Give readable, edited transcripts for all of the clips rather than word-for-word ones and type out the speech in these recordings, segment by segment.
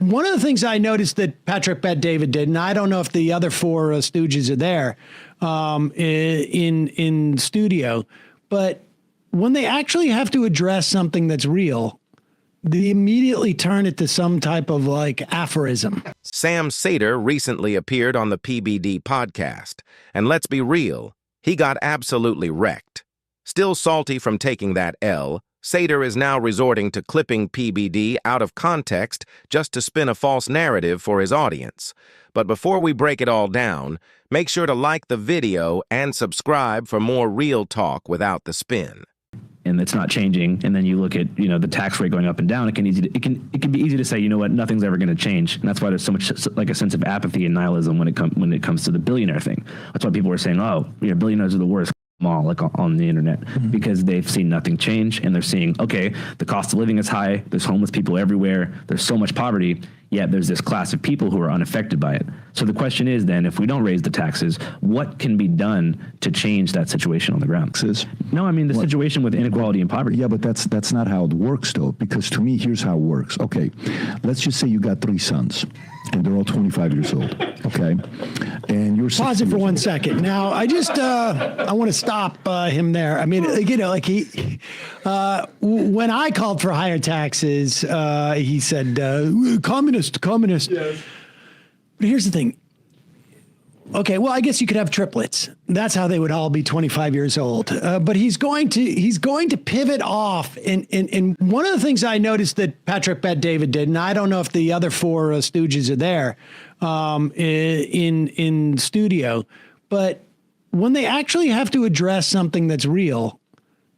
One of the things I noticed that Patrick Bet-David did, and I don't know if the other four stooges are there in studio, but when they actually have to address something that's real, they immediately turn it to some type of like aphorism. Sam Seder recently appeared on the PBD podcast, and let's be real, he got absolutely wrecked. Still salty from taking that L, Seder is now resorting to clipping PBD out of context just to spin a false narrative for his audience. But before we break it all down, make sure to like the video and subscribe for more real talk without the spin. And it's not changing. And then you look at, the tax rate going up and down. It can be easy to say, you know what, nothing's ever going to change. And that's why there's so much like a sense of apathy and nihilism when it comes to the billionaire thing. That's why people are saying, oh, billionaires are the worst. All like on the internet, because they've seen nothing change, and they're seeing, okay, the cost of living is high, there's homeless people everywhere, there's so much poverty, yet there's this class of people who are unaffected by it. So the question is then, if we don't raise the taxes, what can be done to change that situation on the ground? No, I mean the situation with inequality and poverty. Yeah, but that's not how it works though, because to me, here's how it works. Okay, let's just say you got 3 sons, and they're all 25 years old, okay? And you're pause it for 1 second. Now, I just I want to stop him there. I mean, like he, when I called for higher taxes, he said, communist. Yes. But here's the thing. Okay, well, I guess you could have triplets. That's how they would all be 25 years old. But he's going to pivot off. And one of the things I noticed that Patrick Bet-David did, and I don't know if the other four stooges are there in studio, but when they actually have to address something that's real,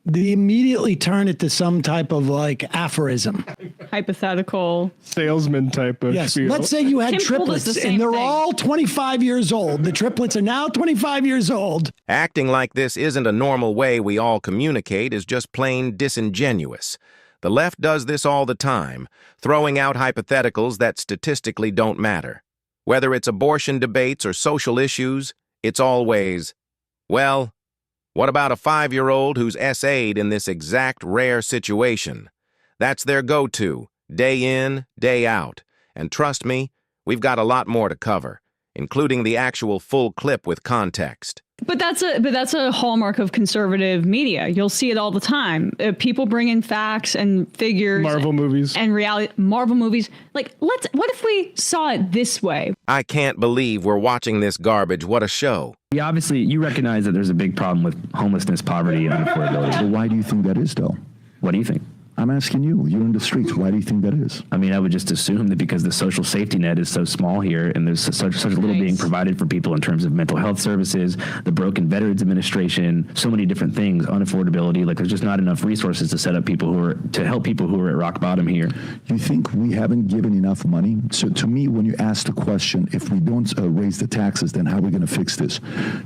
they immediately turn it to some type of like aphorism. Hypothetical. Salesman type of spiel. Let's say you had triplets and they're all 25 years old. The triplets are now 25 years old. Acting like this isn't a normal way we all communicate is just plain disingenuous. The left does this all the time, throwing out hypotheticals that statistically don't matter. Whether it's abortion debates or social issues, it's always, well, what about a 5-year-old who's essayed in this exact rare situation? That's their go-to, day in, day out. And trust me, we've got a lot more to cover, including the actual full clip with context. But that's a hallmark of conservative media. You'll see it all the time. People bring in facts and figures. Marvel movies. And reality. Marvel movies. Like, what if we saw it this way? I can't believe we're watching this garbage. What a show. Obviously, you recognize that there's a big problem with homelessness, poverty, and unaffordability. Well, why do you think that is, though? What do you think? I'm asking you. You're in the streets. Why do you think that is? I mean, I would just assume that because the social safety net is so small here, and there's such little being provided for people in terms of mental health services, the broken Veterans Administration, so many different things, unaffordability. Like, there's just not enough resources to set up to help people who are at rock bottom here. You think we haven't given enough money? So to me, when you ask the question, if we don't raise the taxes, then how are we going to fix this?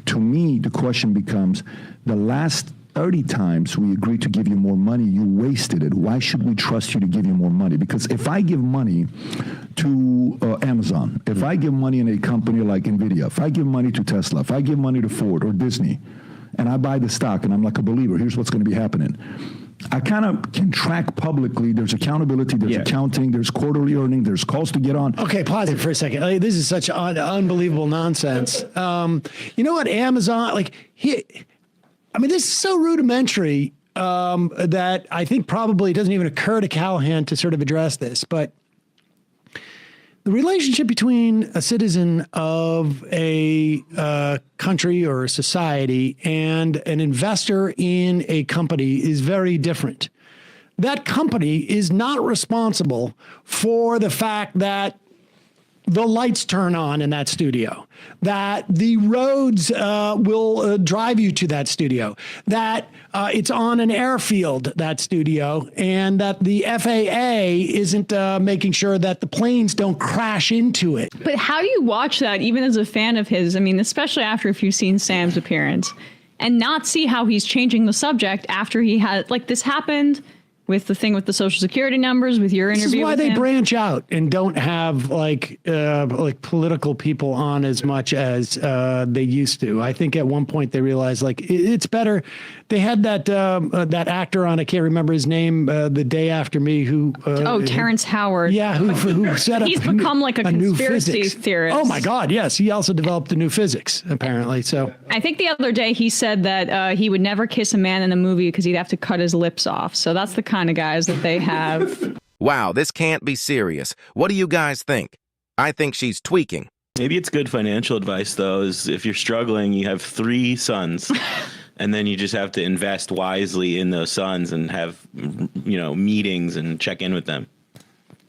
To me, the question becomes, the last 30 times we agreed to give you more money, you wasted it. Why should we trust you to give you more money? Because if I give money to Amazon, if I give money in a company like NVIDIA, if I give money to Tesla, if I give money to Ford or Disney, and I buy the stock and I'm like a believer, here's what's going to be happening. I kind of can track publicly. There's accountability, there's accounting, there's quarterly earning, there's calls to get on. Okay, pause it for a second. Like, this is such unbelievable nonsense. You know what, Amazon, this is so rudimentary that I think probably it doesn't even occur to Callahan to sort of address this. But the relationship between a citizen of a country or a society and an investor in a company is very different. That company is not responsible for the fact that the lights turn on in that studio, that the roads will drive you to that studio, that it's on an airfield, that studio, and that the FAA isn't making sure that the planes don't crash into it. But how do you watch that, even as a fan of his? I mean, especially after if you've seen Sam's appearance, and not see how he's changing the subject after he had, like, this happened with the thing with the social security numbers, with your interview. This is why with they him. branch out and don't have like political people on as much as they used to. I think at one point they realized like it's better. They had that actor on, I can't remember his name, The Day After Me, who Terrence Howard. Yeah, who set up He's become like a new conspiracy physics. theorist. Oh my God, yes, he also developed a new physics apparently. So I think the other day he said that he would never kiss a man in a movie because he'd have to cut his lips off. So that's the kind of guys that they have. Wow, this can't be serious. What do you guys think? I think she's tweaking. Maybe it's good financial advice, though, is if you're struggling, you have 3 sons, and then you just have to invest wisely in those sons and have, meetings and check in with them.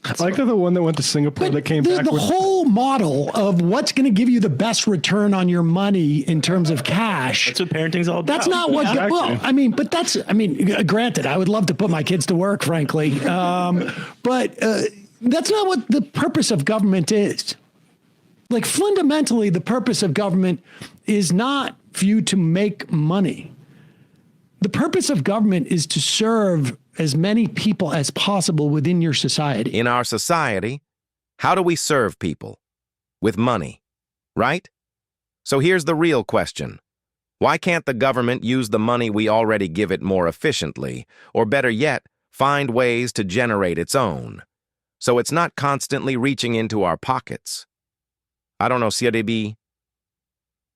I like the one that went to Singapore that came back the with whole model of what's going to give you the best return on your money in terms of cash. That's what parenting's all about. That's not what. Exactly. Well, I mean, but that's. I mean, granted, I would love to put my kids to work, frankly, but that's not what the purpose of government is. Like fundamentally, the purpose of government is not for you to make money. The purpose of government is to serve as many people as possible within your society. In our society, how do we serve people? With money, right? So here's the real question. Why can't the government use the money we already give it more efficiently, or better yet, find ways to generate its own, so it's not constantly reaching into our pockets? I don't know, CDB.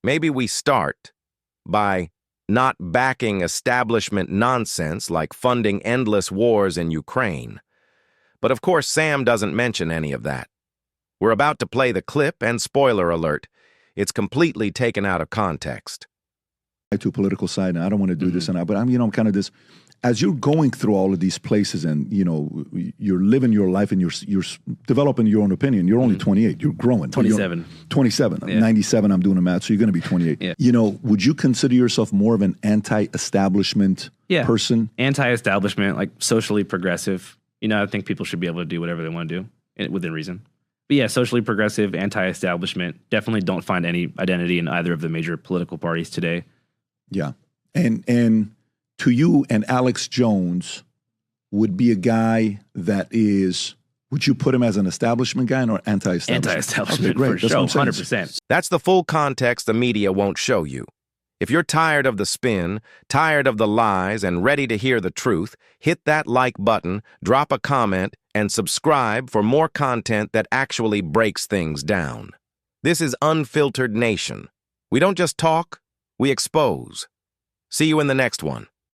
Maybe we start by not backing establishment nonsense like funding endless wars in Ukraine. But of course, Sam doesn't mention any of that. We're about to play the clip, and spoiler alert, it's completely taken out of context. To political side, and I don't want to do this, but I'm kind of this. As you're going through all of these places, and you're living your life, and you're developing your own opinion. You're only 28. You're growing. 27. 27. Yeah. 97. I'm doing the math, so you're going to be 28. Yeah. Would you consider yourself more of an anti-establishment person? Anti-establishment, like socially progressive. I think people should be able to do whatever they want to do within reason. But yeah, socially progressive, anti-establishment. Definitely don't find any identity in either of the major political parties today. Yeah, and to you, and Alex Jones would be a guy that is. Would you put him as an establishment guy or anti-establishment? Anti-establishment, okay, great. for That's sure, what I'm saying. 100%. That's the full context the media won't show you. If you're tired of the spin, tired of the lies, and ready to hear the truth, hit that like button, drop a comment, and subscribe for more content that actually breaks things down. This is Unfiltered Nation. We don't just talk, we expose. See you in the next one.